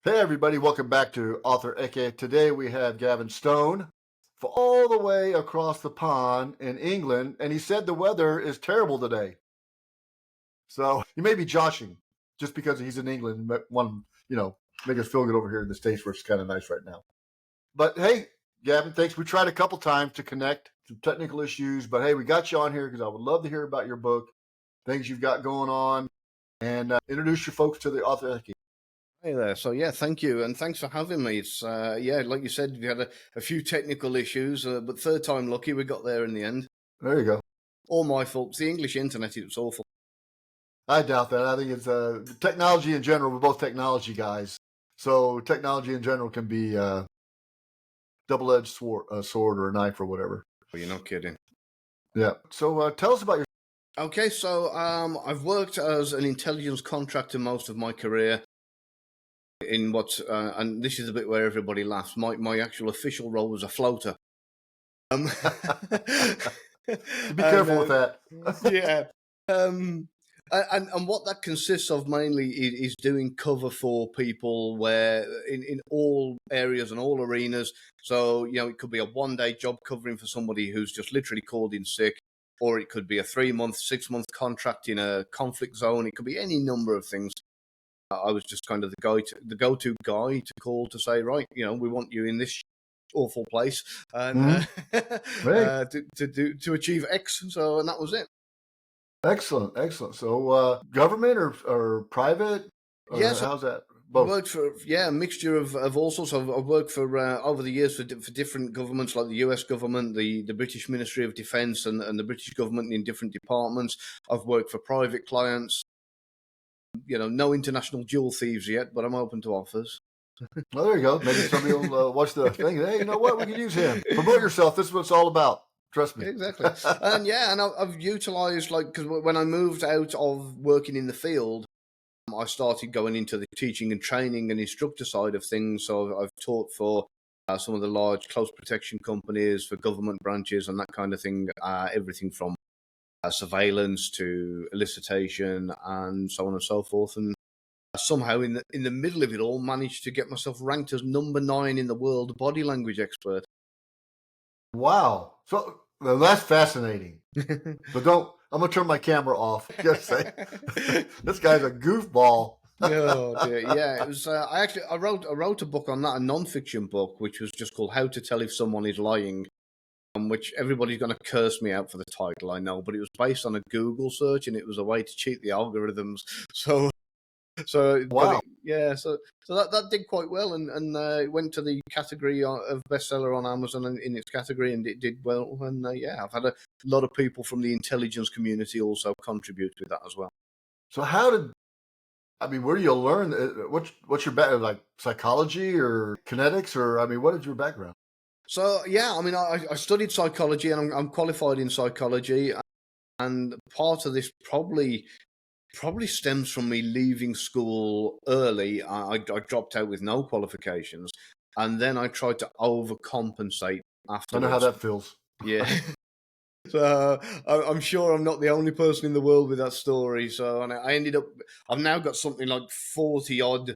Hey everybody, welcome back to Author Eke. Today we have Gavin Stone for all the way across the pond in England, and he said the weather is terrible today. So he may be joshing just because he's in England, but make us feel good over here in the States where it's kind of nice right now. But hey, Gavin, thanks. We tried a couple times to connect, some technical issues, but hey, we got you on here because I would love to hear about your book, things you've got going on, and introduce your folks to the Author Eke. Hey there. So yeah, thank you, and thanks for having me. It's like you said, we had a few technical issues, but third time lucky, we got there in the end. There you go. All my fault. It's the English internet, it was awful. I doubt that. I think it's technology in general. We're both technology guys, so technology in general can be double-edged sword or a knife or whatever. Well, you're not kidding. Yeah. So tell us about your. Okay, so I've worked as an intelligence contractor most of my career. In what, and this is the bit where everybody laughs. My actual official role was a floater. Be careful with that. Yeah. And what that consists of mainly is doing cover for people where in all areas and all arenas. So, it could be a one-day job covering for somebody who's just literally called in sick, or it could be a 3-month, 6-month contract in a conflict zone. It could be any number of things. I was just kind of the go-to guy to call to say, right, we want you in this awful place and to achieve X. So, and that was it. Excellent. So, government or private? Or yes. How's that? Both. I worked for a mixture of all sorts. I've worked for over the years for different governments, like the US government, the British Ministry of Defence, and the British government in different departments. I've worked for private clients. No international jewel thieves yet, but I'm open to offers. Well, there you go. Maybe somebody will watch the thing. Hey, you know what? We can use him. Promote yourself. This is what it's all about. Trust me. Exactly. And I've utilised, because when I moved out of working in the field, I started going into the teaching and training and instructor side of things. So I've taught for some of the large close protection companies, for government branches and that kind of thing, everything from surveillance to elicitation and so on and so forth. And somehow in the middle of it all, managed to get myself ranked as number 9 in the world body language expert. Wow. So that's fascinating. But I'm going to turn my camera off. Just say, this guy's a goofball. Oh dear. Yeah, it was. I wrote a book on that, a non-fiction book, which was just called "How to Tell If Someone Is Lying," which everybody's going to curse me out for the title, I know, but it was based on a Google search, and it was a way to cheat the algorithms. So wow. So that did quite well, and it went to the category of bestseller on Amazon in its category, and it did well. And I've had a lot of people from the intelligence community also contribute with that as well. So where do you learn? What's your background, like psychology or kinetics, or what is your background? So I studied psychology, and I'm qualified in psychology, and part of this probably stems from me leaving school early. I dropped out with no qualifications, and then I tried to overcompensate afterwards. I know how that feels. Yeah. So I'm sure I'm not the only person in the world with that story. So I ended up, I've now got something like 40 odd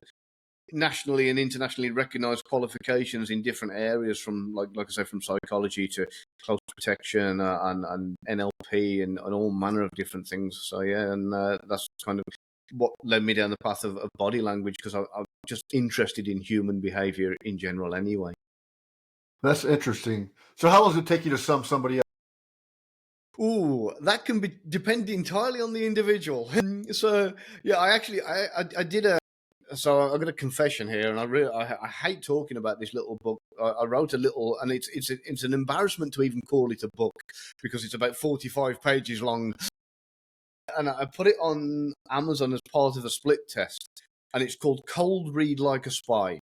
nationally and internationally recognized qualifications in different areas, from like I say, from psychology to close protection and NLP and all manner of different things. So and that's kind of what led me down the path of body language, because I'm just interested in human behavior in general anyway. That's interesting. So how long does it take you to sum somebody up? Ooh, that can depend entirely on the individual. So I did a. So I've got a confession here, and I hate talking about this little book. I wrote a little, and it's an embarrassment to even call it a book, because it's about 45 pages long, and I put it on Amazon as part of a split test, and it's called Cold Read Like a Spy,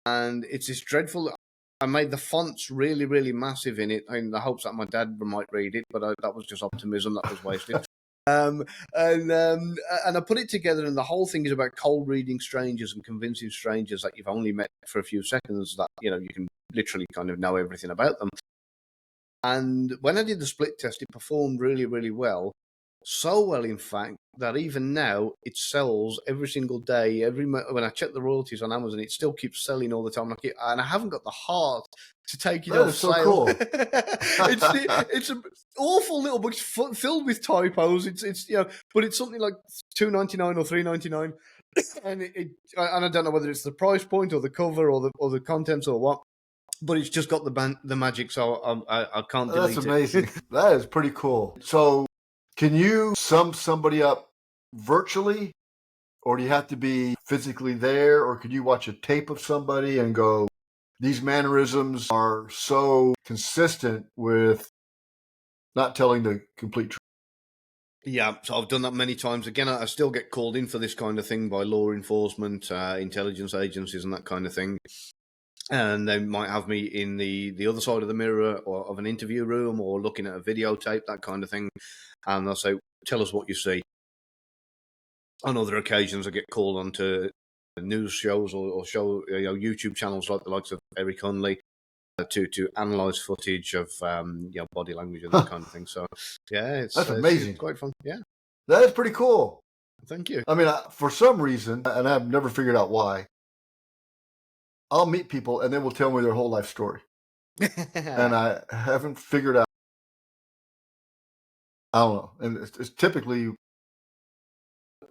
and it's this dreadful. I made the fonts really, really massive in it in the hopes that my dad might read it, but that was just optimism. That was wasted. And I put it together, and the whole thing is about cold reading strangers and convincing strangers that you've only met for a few seconds that you can literally kind of know everything about them. And when I did the split test, it performed really, really well. So well, in fact, that even now it sells every single day. When I check the royalties on Amazon, it still keeps selling all the time. And I haven't got the heart to take it That off is so sale. cool. It's an awful little book. It's filled with typos. It's but it's something like $2.99 or $3.99, and and I don't know whether it's the price point or the cover or the contents or what. But it's just got the magic, so I can't delete That's amazing. it. That is pretty cool. So, can you sum somebody up virtually, or do you have to be physically there, or could you watch a tape of somebody and go, these mannerisms are so consistent with not telling the complete truth? Yeah, so I've done that many times. Again, I still get called in for this kind of thing by law enforcement, intelligence agencies, and that kind of thing. And they might have me in the other side of the mirror or of an interview room or looking at a videotape, that kind of thing. And they'll say, tell us what you see. On other occasions, I get called onto news shows or show YouTube channels like the likes of Eric Hunley to analyze footage of body language and that kind of thing. So yeah, That's amazing. it's quite fun. Yeah, That is pretty cool. thank you. I mean, for some reason, and I've never figured out why, I'll meet people and they will tell me their whole life story. And I haven't figured out, I don't know. And it's typically,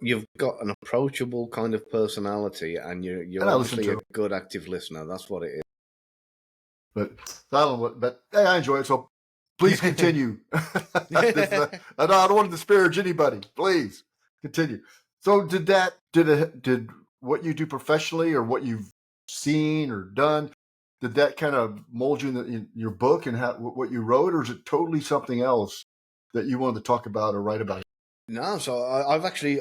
You've got an approachable kind of personality, and you're obviously a good active listener. That's what it is. But I don't know but hey, I enjoy it. So please continue. I don't want to disparage anybody. Please continue. So did what you do professionally or what you've seen or done, did that kind of mold you in your book and what you wrote, or is it totally something else that you wanted to talk about or write about? No, so I've actually,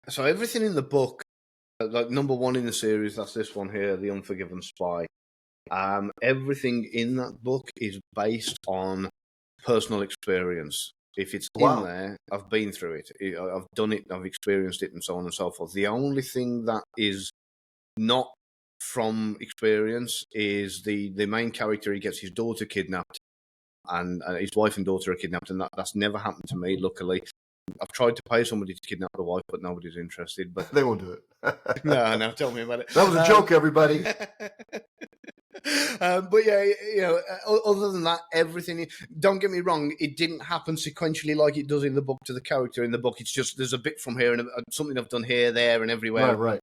so everything in the book, like number one in the series, that's this one here, The Unforgiven Spy. Everything in that book is based on personal experience. If it's in there, I've been through it. I've done it. I've experienced it, and so on and so forth. The only thing that is not from experience is the main character. He gets his daughter kidnapped, and his wife and daughter are kidnapped, and that's never happened to me. Luckily, I've tried to pay somebody to kidnap the wife, but nobody's interested. But they won't do it. No, tell me about it. That was a joke, everybody. But yeah, other than that, everything. Don't get me wrong; it didn't happen sequentially like it does in the book to the character in the book. It's just there's a bit from here and something I've done here, there, and everywhere. Right.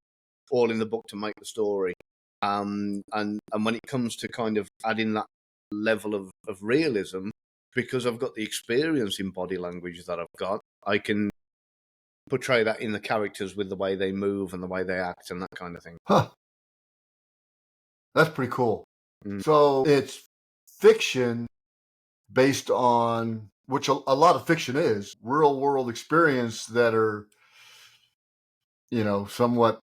All in the book to make the story. And when it comes to kind of adding that level of realism, because I've got the experience in body language that I've got, I can portray that in the characters with the way they move and the way they act and that kind of thing. Huh. That's pretty cool. So it's fiction based on, which a lot of fiction is, real world experience that are, somewhat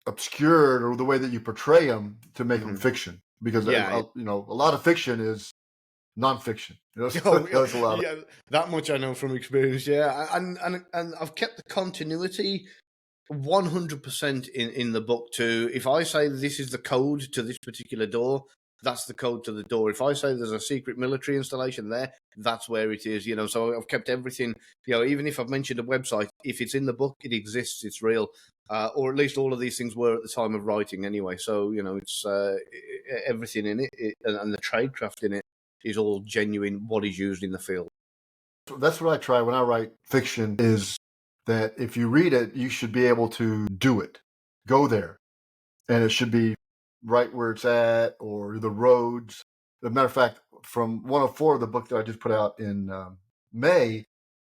obscured, or the way that you portray them to make them fiction. Because, a lot of fiction is nonfiction. That much I know from experience, yeah. And I've kept the continuity 100% in the book too. If I say this is the code to this particular door, that's the code to the door. If I say there's a secret military installation there, that's where it is. So I've kept everything. Even if I've mentioned a website, if it's in the book, it exists. It's real, or at least all of these things were at the time of writing anyway. So it's everything in it, and the tradecraft in it is all genuine. What is used in the field. That's what I try when I write fiction. Is that if you read it, you should be able to do it, go there, and it should be right where it's at, or the roads. As a matter of fact, from 104, the book that I just put out in May,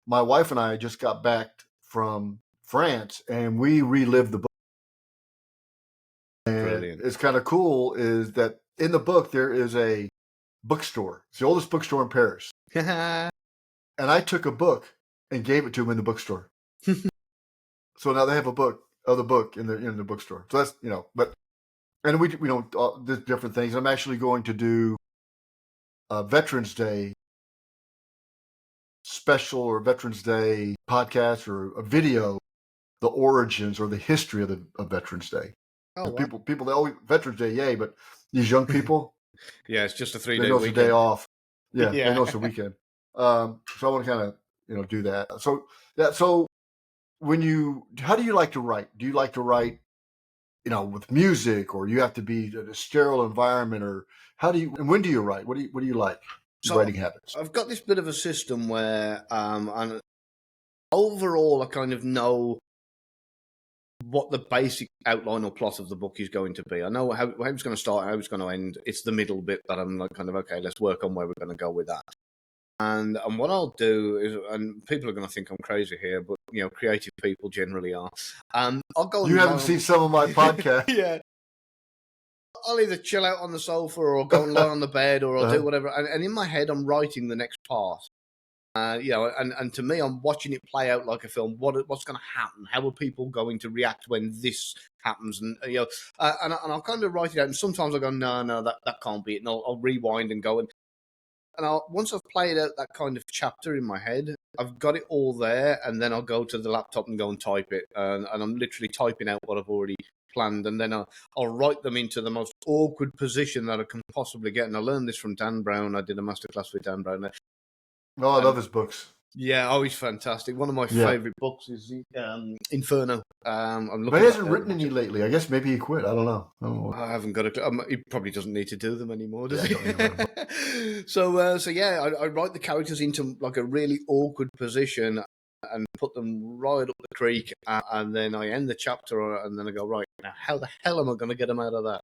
my wife and I just got back from France, and we relived the book. And Brilliant. It's kind of cool is that in the book there is a bookstore. It's the oldest bookstore in Paris. And I took a book and gave it to them in the bookstore. So now they have a book of the book in the bookstore. So that's, and we do different things. I'm actually going to do a Veterans Day special or Veterans Day podcast or a video, the origins or the history of Veterans Day. Oh, wow. People, they always Veterans Day, yay! But these young people, yeah, it's just a 3-day weekend. They know it's a day off. Yeah, they know it's a weekend. So I want to kind of do that. So how do you like to write? Do you like to write, with music, or you have to be in a sterile environment, or and when do you write? What do you like? Your So writing habits? I've got this bit of a system where, and overall, I kind of know what the basic outline or plot of the book is going to be. I know how it's going to start, how it's going to end. It's the middle bit that I'm like, kind of, okay, let's work on where we're going to go with that. And what I'll do is, and people are going to think I'm crazy here, but creative people generally are. I'll go. You haven't seen some of my podcasts. Yeah. I'll either chill out on the sofa or go and lie on the bed or I'll do whatever. And in my head, I'm writing the next part. And to me, I'm watching it play out like a film. What's going to happen? How are people going to react when this happens? And and I'll kind of write it out. And sometimes I go, no, that can't be it. And I'll rewind and go and once I've played out that kind of chapter in my head, I've got it all there, and then I'll go to the laptop and go and type it, and I'm literally typing out what I've already planned, and then I'll write them into the most awkward position that I can possibly get. And I learned this from Dan Brown. I did a masterclass with Dan Brown. Oh, I love his books. Yeah, he's fantastic. One of my favorite books is Inferno. I'm looking. But he hasn't written any lately. I guess maybe he quit. I don't know. I haven't got a clue. He probably doesn't need to do them anymore, does he? So yeah, I write the characters into like a really awkward position and put them right up the creek, and then I end the chapter, and then I go, right, now how the hell am I going to get them out of that?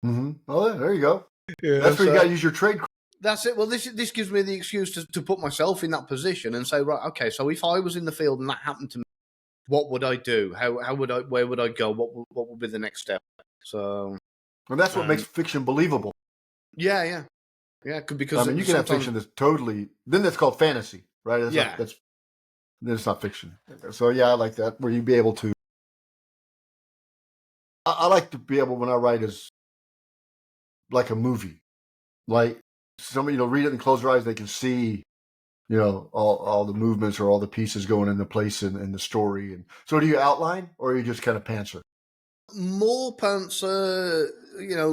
Mm-hmm. Oh, there you go. Yeah, that's where you got to use your trade. That's it. Well, this gives me the excuse to put myself in that position and say, right, okay, so if I was in the field and that happened to me, what would I do? How would I? Where would I go? What would be the next step? So, and that's what makes fiction believable. Yeah. Because I mean, you can have fiction that's totally. Then that's called fantasy, right? Then it's not fiction. So yeah, I like that. Where you be able to. I like to be able, when I write, is like a movie, like somebody read it and close their eyes, they can see all the movements or all the pieces going into place in the story. And so do you outline, or are you just kind of pantser? More pantser,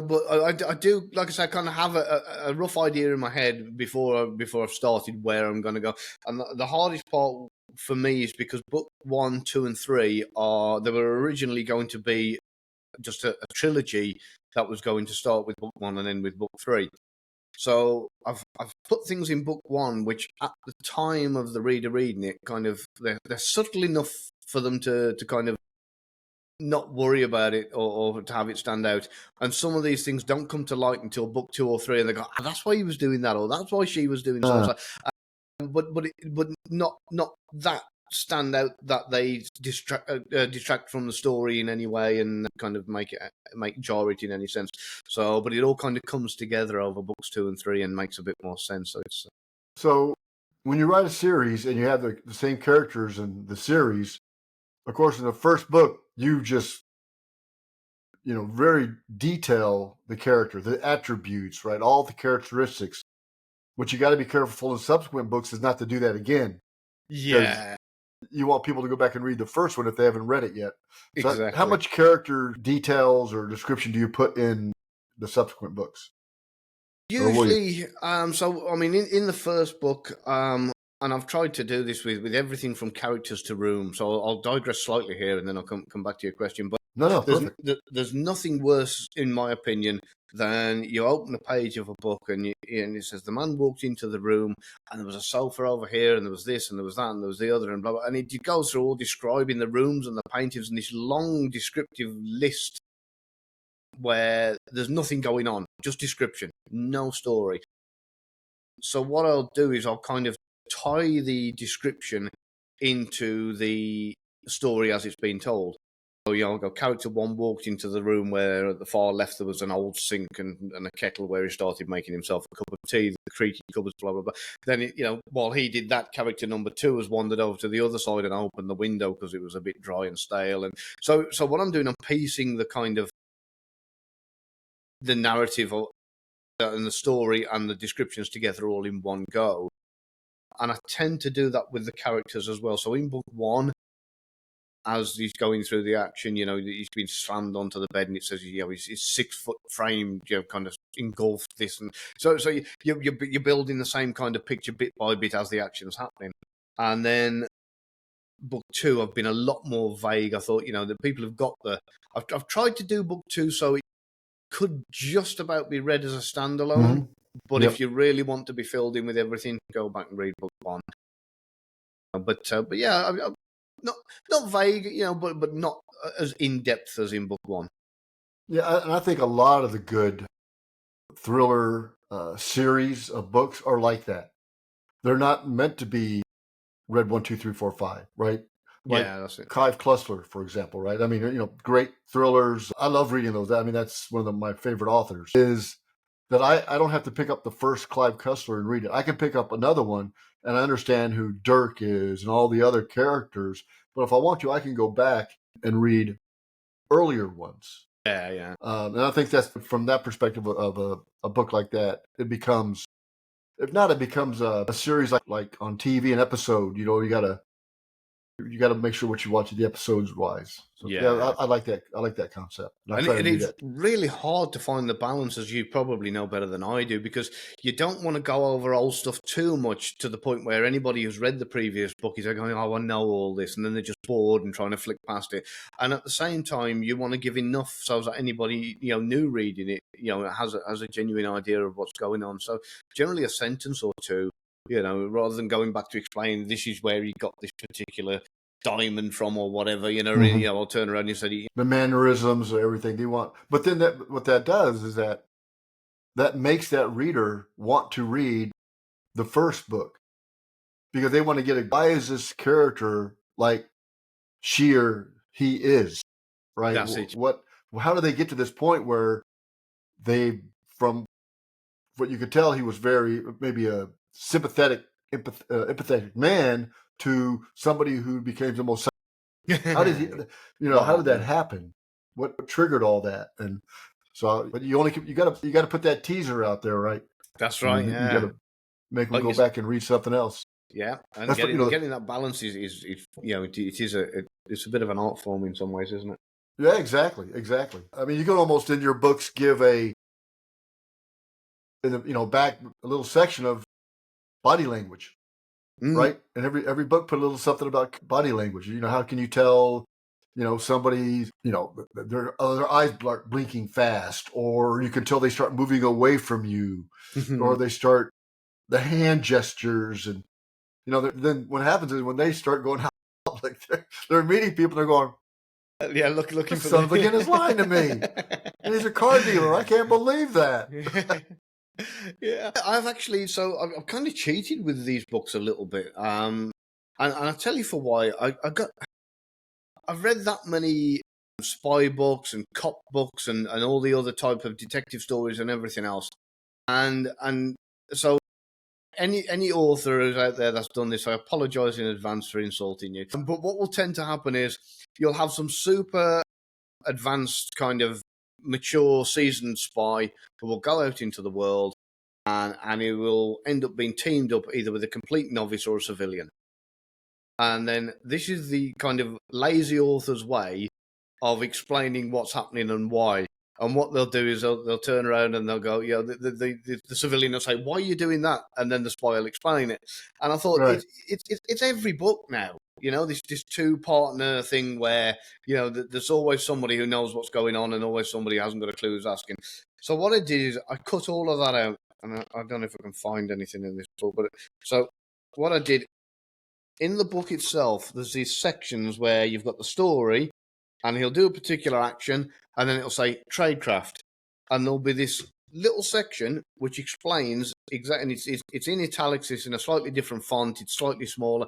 but I do, like I said, kind of have a rough idea in my head before I've started where I'm going to go. And the hardest part for me is because book 1, 2, and 3 they were originally going to be just a trilogy that was going to start with book 1 and end with book 3. So I've put things in book 1 which at the time of the reader reading it, kind of they're subtle enough for them to kind of not worry about it or to have it stand out. And some of these things don't come to light until book 2 or 3, and they go, that's why he was doing that, or that's why she was doing so. But not that stand out that they distract from the story in any way and kind of make jar it in any sense. So, but it all kind of comes together over books 2 and 3 and makes a bit more sense. So it's so when you write a series and you have the same characters in the series, of course, in the first book you just very detail the character, the attributes, right, all the characteristics. What you got to be careful in subsequent books is not to do that again. Yeah. You want people to go back and read the first one if they haven't read it yet. So exactly. How much character details or description do you put in the subsequent books? Usually, so I mean, in the first book, and I've tried to do this with everything from characters to rooms. So I'll digress slightly here, and then I'll come back to your question. But there's nothing worse, in my opinion, than you open a page of a book and it says the man walked into the room and there was a sofa over here and there was this and there was that and there was the other and blah blah. And it goes through all describing the rooms and the paintings and this long descriptive list where there's nothing going on, just description, no story. So what I'll do is I'll kind of tie the description into the story as it's been told. So, I'll go, character 1 walked into the room where at the far left there was an old sink and a kettle where he started making himself a cup of tea, the creaky cupboards, blah, blah, blah. Then, while he did that, character number 2 has wandered over to the other side and opened the window because it was a bit dry and stale. And so what I'm doing, I'm piecing the kind of the narrative and the story and the descriptions together all in one go. And I tend to do that with the characters as well. So in book 1, as he's going through the action, he's been slammed onto the bed and it says, his 6 foot frame, kind of engulfed this. And so you're building the same kind of picture bit by bit as the action's happening. And then book 2, I've been a lot more vague. I thought, that people have got I've tried to do book 2 so it could just about be read as a standalone. Mm-hmm. But Yep. if you really want to be filled in with everything, go back and read book 1. But yeah, not vague, but not as in depth as in book 1. Yeah, and I think a lot of the good thriller series of books are like that. They're not meant to be read 1, 2, 3, 4, 5, right? Like Yeah, that's it. Clive Cussler, for example, right? I mean, great thrillers. I love reading those. I mean, that's one of my favorite authors. Is that I don't have to pick up the first Clive Cussler and read it. I can pick up another one and I understand who Dirk is and all the other characters. But if I want to, I can go back and read earlier ones. Yeah. And I think that's from that perspective of a book like that, it becomes, if not, it becomes a series like on TV, an episode. You gotta make sure what you watch the episodes wise. So yeah, I like that. I like that concept. And I try to do it's that. really hard to find the balance, as you probably know better than I do, because you don't want to go over old stuff too much to the point where anybody who's read the previous book is going, "Oh, I know all this," and then they're just bored and trying to flick past it. And at the same time, you want to give enough so that anybody new reading it, has a genuine idea of what's going on. So generally, a sentence or two, rather than going back to explain this is where he got this particular diamond from or whatever, Mm-hmm. I'll turn around and say The mannerisms, everything they want. But then what that does is that makes that reader want to read the first book because they want to get why is this character like she or he is, right? that's it. How do they get to this point where from what you could tell, he was maybe a sympathetic, empathetic man to somebody who became the most. How did he? How did that happen? What triggered all that? And so, but you got to put that teaser out there, right? That's right. You Yeah, got to make them like go back and read something else. yeah, and That's what getting that balance is it is it's a bit of an art form in some ways, isn't it? Yeah, exactly. I mean, you can almost in your books give back a little section of body language, right? And every book put a little something about body language. How can you tell, somebody, their eyes start blinking fast, or you can tell they start moving away from you, or they start the hand gestures, and then what happens is when they start going out, like they're meeting people, they're going, yeah, looking this for son of a gun is lying to me. And he's a car dealer. I can't believe that. Yeah, I've kind of cheated with these books a little bit, and I'll tell you for why. I've read that many spy books and cop books and all the other type of detective stories and everything else, and so any author who's out there that's done this, I apologise in advance for insulting you. But what will tend to happen is you'll have some super advanced kind of mature seasoned spy who will go out into the world and he will end up being teamed up either with a complete novice or a civilian. And then this is the kind of lazy author's way of explaining what's happening and why. And what they'll do is they'll turn around and they'll go, the civilian will say, "Why are you doing that?" And then the spy will explain it. And I thought Right. it's every book now. This two partner thing where there's always somebody who knows what's going on and always somebody who hasn't got a clue who's asking. So what I did is I cut all of that out, and I don't know if I can find anything in this book, but so what I did in the book itself, there's these sections where you've got the story, and he'll do a particular action, and then it'll say tradecraft, and there'll be this little section which explains exactly, and it's in italics, it's in a slightly different font, it's slightly smaller,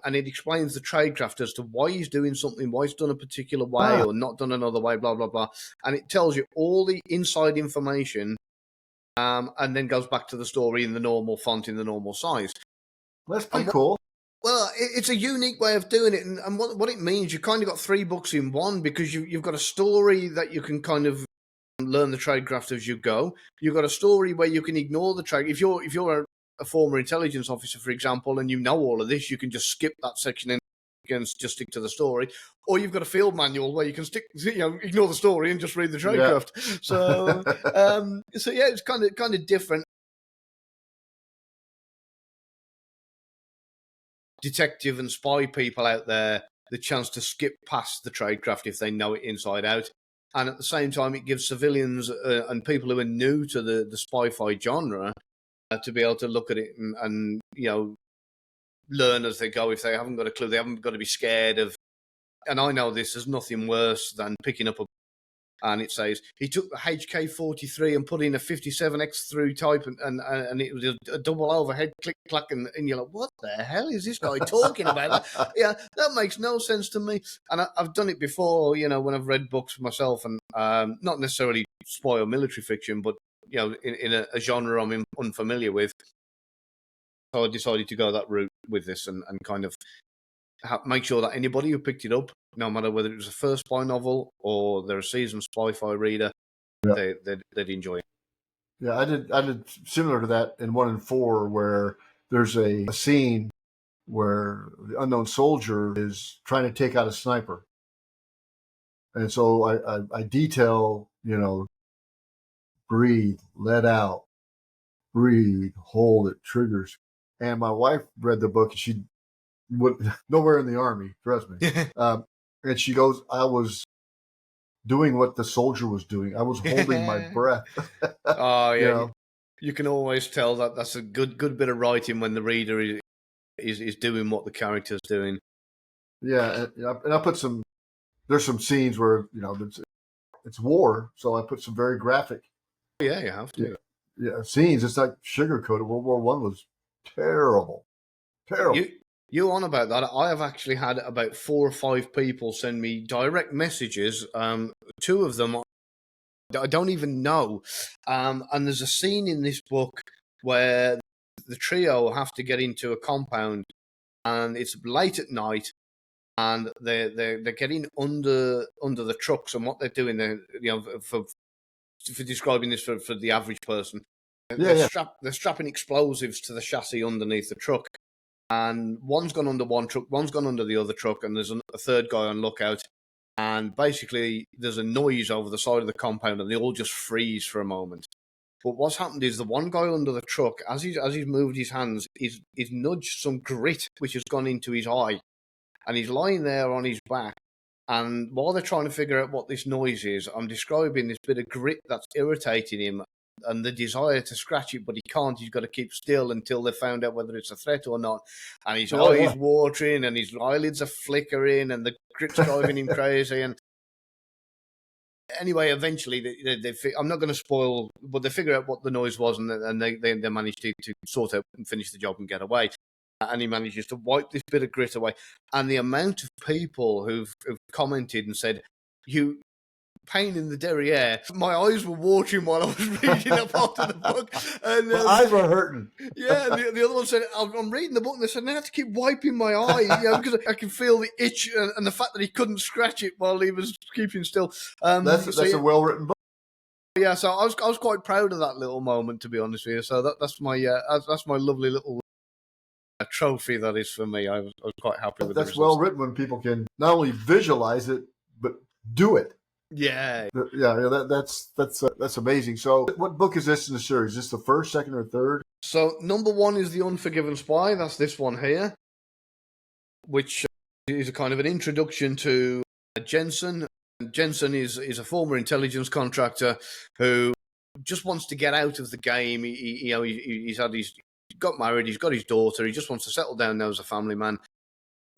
and it explains the tradecraft as to why he's doing something, why it's done a particular way or not done another way, blah blah blah, and it tells you all the inside information, and then goes back to the story in the normal font, in the normal size. That's pretty cool. Well, it's a unique way of doing it, and what it means, you kind of got 3 books in one, because you've got a story that you can kind of learn the tradecraft as you go. You've got a story where you can ignore the trade. If you're a former intelligence officer, for example, and you know all of this, you can just skip that section and just stick to the story. Or you've got a field manual where you can ignore the story and just read the tradecraft. Yeah. So yeah, it's kind of different. detective and spy people out there the chance to skip past the tradecraft if they know it inside out. And at the same time, it gives civilians and people who are new to the spy-fi genre to be able to look at it and learn as they go. If they haven't got a clue, they haven't got to be scared of. And I know this is nothing worse than picking up and it says he took the HK-43 and put in a 57X through type, and it was a double overhead click clack, and you're like, what the hell is this guy talking about? Yeah, that makes no sense to me. And I've done it before, when I've read books myself, and not necessarily spy or military fiction, but in a genre I'm unfamiliar with. So I decided to go that route with this and kind of make sure that anybody who picked it up, no matter whether it was a first spy novel or they're a seasoned spy-fi reader, they'd enjoy it. Yeah, I did similar to that in 1 and 4, where there's a scene where the unknown soldier is trying to take out a sniper. And so I detail, breathe, let out, breathe, hold it, triggers. And my wife read the book, and she would nowhere in the Army, trust me. And she goes, I was doing what the soldier was doing. I was holding my breath. Oh, yeah. You can always tell that that's a good bit of writing when the reader is doing what the character's doing. Yeah, and I put there's some scenes where, it's war, so I put some very graphic. Yeah, you have to. Yeah, scenes. It's like sugarcoated. World War I was terrible. Terrible. You on about that? I have actually had about 4 or 5 people send me direct messages. 2 of them I don't even know. And there's a scene in this book where the trio have to get into a compound, and it's late at night, and they're getting under the trucks, and what they're doing, for describing this for the average person, they're strapping explosives to the chassis underneath the truck. And one's gone under one truck, one's gone under the other truck, and there's a third guy on lookout. And basically, there's a noise over the side of the compound, and they all just freeze for a moment. But what's happened is the one guy under the truck, as he's moved his hands, he's nudged some grit which has gone into his eye, and he's lying there on his back. And while they're trying to figure out what this noise is, I'm describing this bit of grit that's irritating him, and the desire to scratch it, but he can't. He's got to keep still until they've found out whether it's a threat or not. And his eyes watering, and his eyelids are flickering, and the grit's driving him crazy. And anyway, eventually, they I'm not going to spoil, but they figure out what the noise was, and they manage to sort out and finish the job and get away. And he manages to wipe this bit of grit away. And the amount of people who've commented and said, "You pain in the derriere." My eyes were watering while I was reading a part of the book. And, my eyes were hurting. Yeah, and the other one said, I'm reading the book, and they said, I have to keep wiping my eye, because I can feel the itch and the fact that he couldn't scratch it while he was keeping still. That's a well-written book. Yeah, so I was quite proud of that little moment, to be honest with you. So that's my lovely little trophy that is for me. I was quite happy with that's well written when people can not only visualize it but do it. Yeah. That's amazing. So, what book is this in the series? Is this the first, second, or third? So, number 1 is The Unforgiven Spy. That's this one here, which is a kind of an introduction to Jensen. Jensen is a former intelligence contractor who just wants to get out of the game. He's got married, he's got his daughter, he just wants to settle down now as a family man.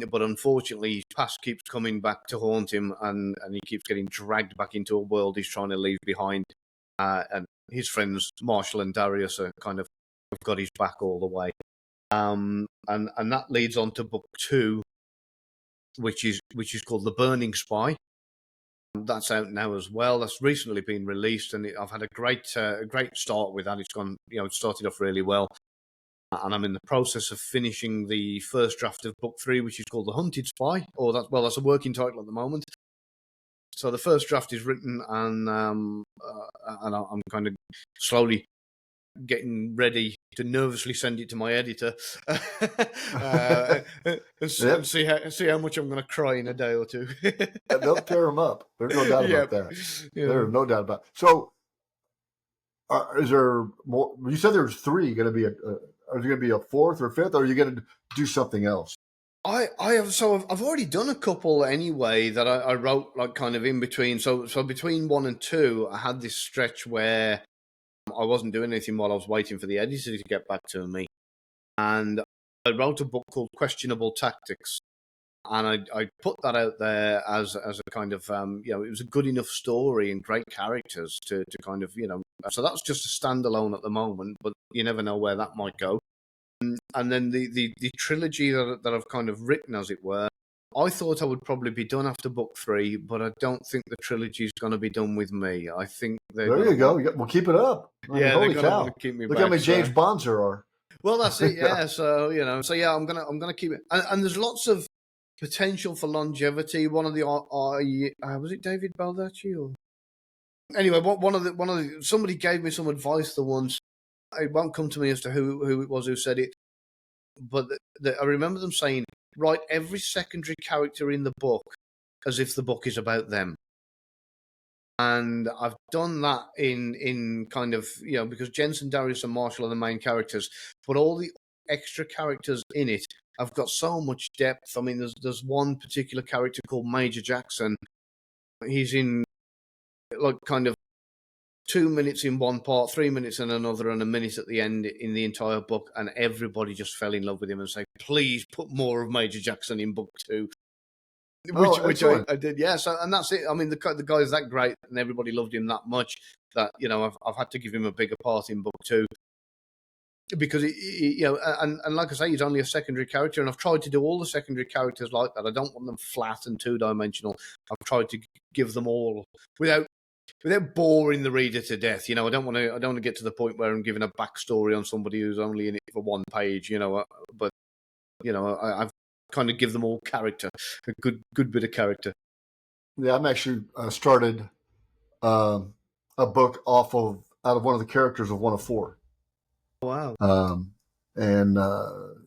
But unfortunately, his past keeps coming back to haunt him, and he keeps getting dragged back into a world he's trying to leave behind. And his friends, Marshall and Darius, are kind of have got his back all the way. And that leads on to book 2, which is called The Burning Spy. That's out now as well. That's recently been released, and I've had a great start with that. It's gone, it started off really well. And I'm in the process of finishing the first draft of book 3, which is called The Hunted Spy. That's a working title at the moment. So the first draft is written, and I'm kind of slowly getting ready to nervously send it to my editor and see how much I'm going to cry in a day or 2. They'll tear them up. There's no doubt about that. Yeah. There's no doubt about it. So, is there more? You said there's 3 going to be are there going to be a 4th or 5th, or are you going to do something else? I have I've already done a couple anyway that I wrote like kind of in between. So between 1 and 2, I had this stretch where I wasn't doing anything while I was waiting for the editor to get back to me, and I wrote a book called Questionable Tactics, and I put that out there as a kind of it was a good enough story and great characters to kind of so that's just a standalone at the moment, but you never know where that might go. And then the trilogy that I've kind of written, as it were, I thought I would probably be done after book 3, but I don't think the trilogy is going to be done with me. I think they're There going you to go. Well, keep it up. I mean, yeah, they're holy going to want cow! to keep me Look back. how many James Bonds there are. Well, that's it. Yeah. So yeah, I'm gonna keep it. And there's lots of potential for longevity. One of the was it David Baldacci or anyway? One of the somebody gave me some advice the once. It won't come to me as to who it was who said it, but I remember them saying, write every secondary character in the book as if the book is about them. And I've done that in kind of, because Jensen, Darius, and Marshall are the main characters, but all the extra characters in it have got so much depth. I mean, there's one particular character called Major Jackson. He's in like kind of 2 minutes in one part, 3 minutes in another, and a minute at the end in the entire book, and everybody just fell in love with him and say, please put more of Major Jackson in book 2. Which I did, yeah. So, and that's it. I mean, the guy's that great, and everybody loved him that much that I've had to give him a bigger part in book 2 because and like I say, he's only a secondary character, and I've tried to do all the secondary characters like that. I don't want them flat and 2-dimensional. I've tried to give them all without boring the reader to death. I don't want to get to the point where I'm giving a backstory on somebody who's only in it for one page. But I've kind of give them all character, a good bit of character. Yeah, I'm actually started a book out of one of the characters of 1 of 4. Wow. And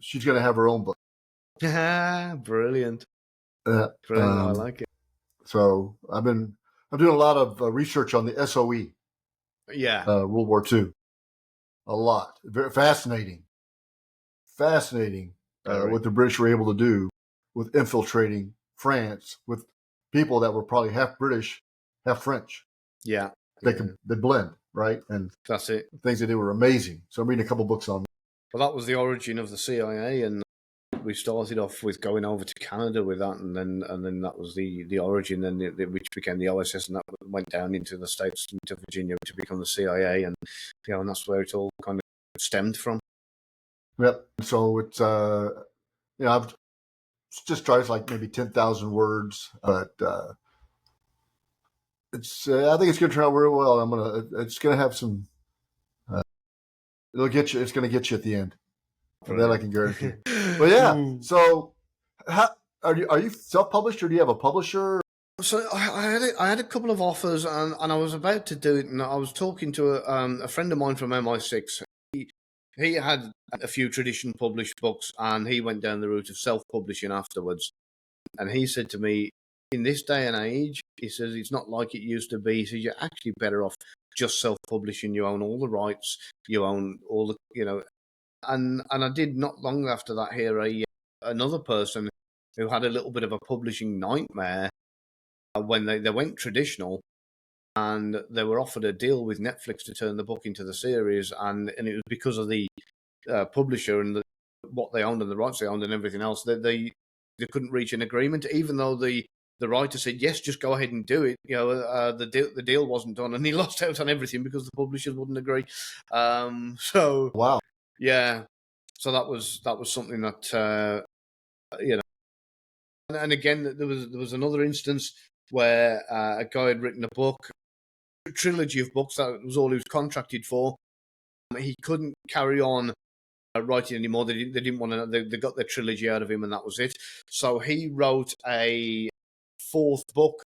she's going to have her own book. Brilliant. Brilliant. I like it. So I'm doing a lot of research on the SOE. Yeah. World War II. A lot. Very fascinating. What the British were able to do with infiltrating France with people that were probably half British, half French. Yeah. They blend, right? And that's it. The things they did were amazing. So I'm reading a couple books on that. Well, that was the origin of the CIA, and we started off with going over to Canada with that, and then that was the origin, and which became the OSS, and that went down into the States, into Virginia, to become the CIA, and and that's where it all kind of stemmed from. Yep. So it's I've just tried like maybe 10,000 words, but it's I think it's going to turn out very well. It's going to have some. It'll get you. It's going to get you at the end. That I can guarantee. But yeah. So, are you self-published or do you have a publisher? So I had a couple of offers, and I was about to do it, and I was talking to a friend of mine from MI6. He had a few tradition published books, and he went down the route of self-publishing afterwards. And he said to me, in this day and age, he says, it's not like it used to be. He says, you're actually better off just self-publishing. You own all the rights. You own all the, And I did not long after that hear another person who had a little bit of a publishing nightmare when they went traditional, and they were offered a deal with Netflix to turn the book into the series, and it was because of the publisher and what they owned and the rights they owned and everything else. They couldn't reach an agreement, even though the writer said, yes, just go ahead and do it. The deal wasn't done, and he lost out on everything because the publishers wouldn't agree. So wow, yeah. So that was something that and again, there was another instance where a guy had written a book, a trilogy of books. That was all he was contracted for. He couldn't carry on writing anymore. They didn't want to. They got their trilogy out of him, and that was it. So he wrote a 4th book,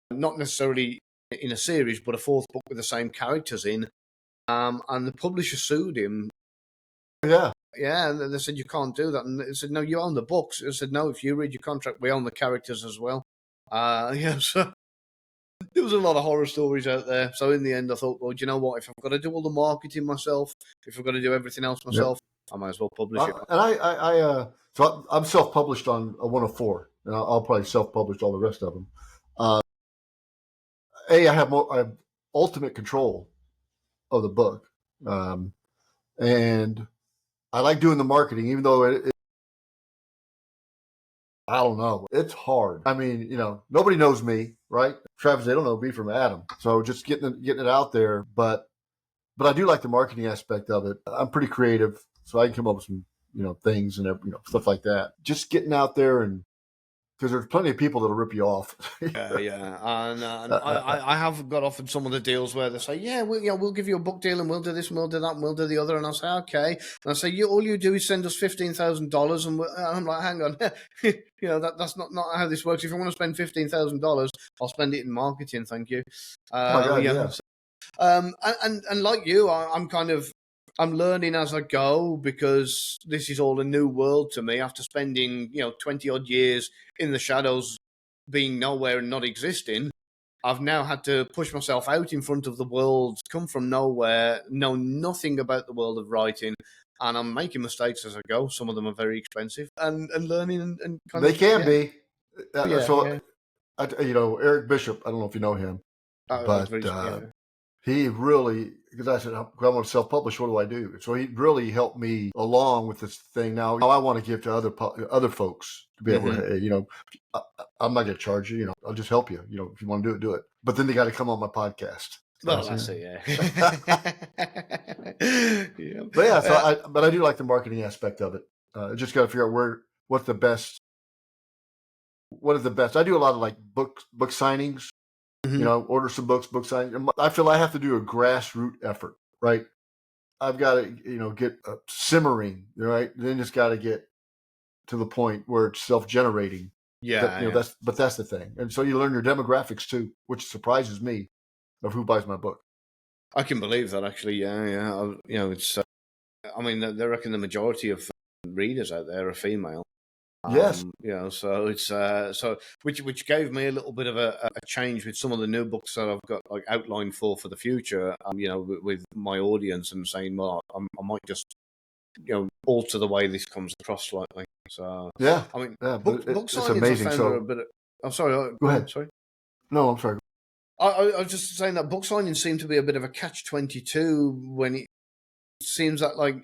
not necessarily in a series, but a 4th book with the same characters in. And the publisher sued him. Yeah. Yeah, and they said, you can't do that. And they said, no, you own the books. I said, no, if you read your contract, we own the characters as well. So there was a lot of horror stories out there. So in the end, I thought, well, do you know what? If I've got to do all the marketing myself, if I've got to do everything else myself, I might as well publish it. So I'm self-published on a 104, and I'll probably self-publish all the rest of them. I have ultimate control of the book, and I like doing the marketing, even though I don't know, it's hard. I mean, nobody knows me, right? Travis, they don't know me from Adam, so just getting it out there. But I do like the marketing aspect of it. I'm pretty creative, so I can come up with some things and stuff like that. Just getting out there, and because there's plenty of people that'll rip you off. Yeah. And I have got offered some of the deals where they say, yeah, we'll give you a book deal and we'll do this and we'll do that and we'll do the other. And I say, okay. And I say, all you do is send us $15,000. And I'm like, hang on, that's not how this works. If I want to spend $15,000, I'll spend it in marketing. Thank you. Oh my God, yeah. And like you, I'm learning as I go, because this is all a new world to me after spending 20 odd years in the shadows, being nowhere and not existing. I've now had to push myself out in front of the world, come from nowhere, know nothing about the world of writing, and I'm making mistakes as I go. Some of them are very expensive, and learning and kind they of, can be. Yeah. Eric Bishop, I don't know if you know him, but he really, because I said, I want to self-publish, what do I do? So he really helped me along with this thing. Now I want to give to other folks to be able to, I'm not going to charge you, I'll just help you. If you want to do it, do it. But then they got to come on my podcast. Well, that's it, yeah. Yeah. But yeah, but I do like the marketing aspect of it. Just got to figure out what is the best. I do a lot of like book signings. Order some books, book signing. I feel I have to do a grassroots effort, right? I've got to, get simmering, right? Then it's got to get to the point where it's self-generating. Yeah, that's the thing. And so you learn your demographics too, which surprises me of who buys my book. I can believe that, actually. Yeah. It's. I mean, they reckon the majority of readers out there are female. Yes. So it's which gave me a little bit of a change with some of the new books that I've got like outlined for the future. With my audience, and saying, well, I might just alter the way this comes across slightly. So yeah, I mean, book signings amazing. I found are a bit. I'm sorry. Go ahead. Sorry. No, I'm sorry. I was just saying that book signings seem to be a bit of a catch-22 when it seems that like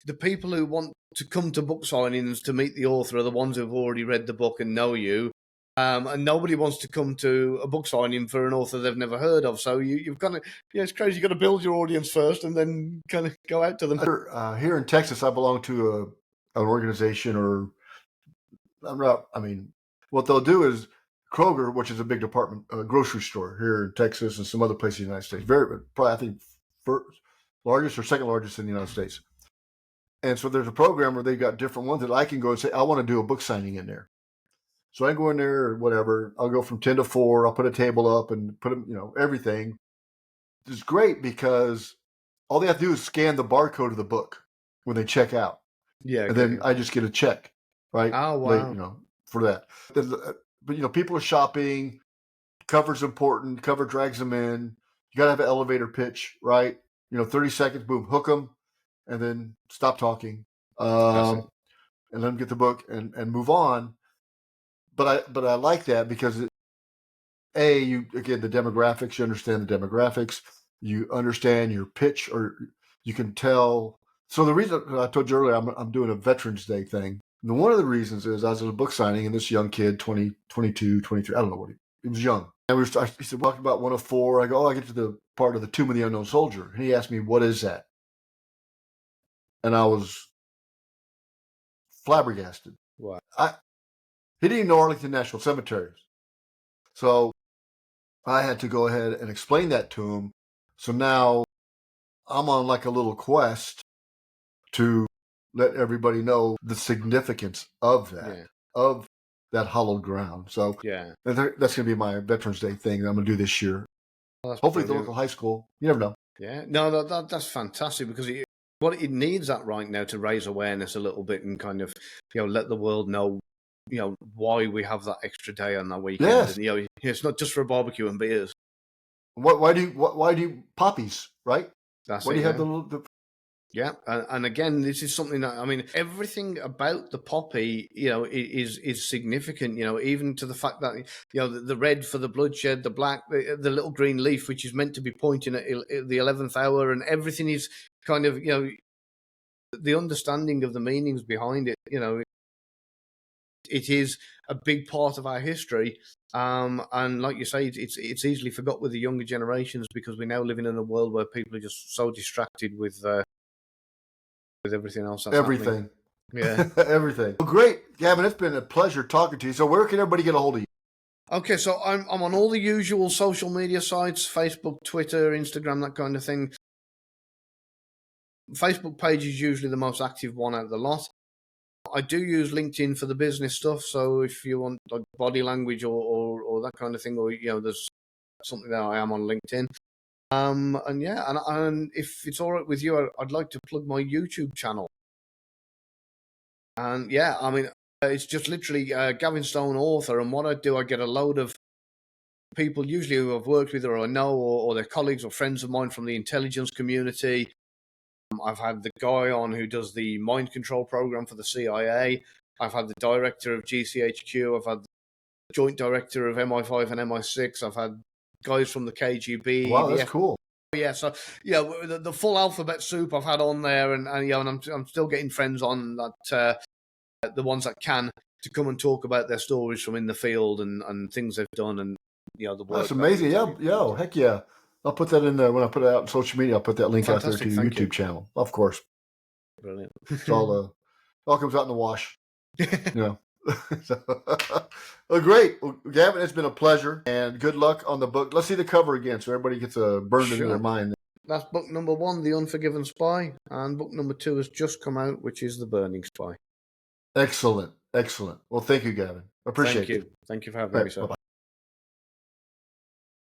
the people who want to come to book signings to meet the author are the ones who've already read the book and know you. And nobody wants to come to a book signing for an author they've never heard of. So you've got to, it's crazy. You've got to build your audience first and then kind of go out to them. Here in Texas, I belong to an organization, or what they'll do is Kroger, which is a big grocery store here in Texas and some other places in the United States. Probably, I think, largest or second largest in the United States. And so there's a program where they've got different ones that I can go and say, I want to do a book signing in there. So I go in there or whatever. I'll go from 10 to 4. I'll put a table up and put them, everything. It's great because all they have to do is scan the barcode of the book when they check out. Yeah. And then I just get a check, right? Oh, wow. For that. But, people are shopping. Cover's important. Cover drags them in. You got to have an elevator pitch, right? 30 seconds, boom, hook them. And then stop talking, and let them get the book and move on. But I like that because the demographics. You understand the demographics. You understand your pitch, or you can tell. So the reason I told you earlier, I'm doing a Veterans Day thing. And one of the reasons is I was at a book signing, and this young kid, 20, 22, 23, I don't know what he was young. And he said, talking about 104. I go, I get to the part of the Tomb of the Unknown Soldier, and he asked me, what is that? And I was flabbergasted. Wow. He didn't even know Arlington National Cemetery. So I had to go ahead and explain that to him. So now I'm on like a little quest to let everybody know the significance of that, of that hallowed ground. So that's going to be my Veterans Day thing that I'm going to do this year. Well, hopefully at the local high school. You never know. Yeah. No, that's fantastic, because what it needs that right now to raise awareness a little bit and kind of, let the world know, why we have that extra day on that weekend. Yes. And, it's not just for a barbecue and beers. Why do you poppies, right? That's why it, do you have the Yeah, and again, this is something that, I mean, everything about the poppy, is significant. Even to the fact that the red for the bloodshed, the black, the little green leaf, which is meant to be pointing at the 11th hour, and everything is kind of the understanding of the meanings behind it. It is a big part of our history, and like you say, it's easily forgot with the younger generations because we're now living in a world where people are just so distracted with everything else that's Everything. happening. Yeah. Everything. Well, great, Gavin. It's been a pleasure talking to you. So, where can everybody get a hold of you? Okay, so I'm on all the usual social media sites: Facebook, Twitter, Instagram, that kind of thing. Facebook page is usually the most active one out of the lot. I do use LinkedIn for the business stuff. So if you want like body language or that kind of thing, or there's something that I am on LinkedIn. And yeah, and if it's all right with you, I'd like to plug my YouTube channel. And yeah, I mean, it's just literally Gavin Stone, author. And what I do, I get a load of people, usually who I've worked with or I know, or they're colleagues or friends of mine from the intelligence community. I've had the guy on who does the mind control program for the CIA. I've had the director of GCHQ. I've had the joint director of MI5 and MI6. I've had guys from the KGB. Wow, that's cool. Yeah, so the full alphabet soup I've had on there, and I'm still getting friends on that, the ones that can, to come and talk about their stories from in the field and things they've done, and the work. That's amazing. Yeah, heck yeah. I'll put that in there when I put it out on social media. I'll put that link out there to your YouTube channel, of course. Brilliant. It's all comes out in the wash. Well, great. Well, Gavin, it's been a pleasure, and good luck on the book. Let's see the cover again so everybody gets burned into their mind. That's book number 1, The Unforgiven Spy, and book number 2 has just come out, which is The Burning Spy. Excellent. Well, thank you, Gavin. Appreciate it. Thank you for having me, sir. Bye-bye.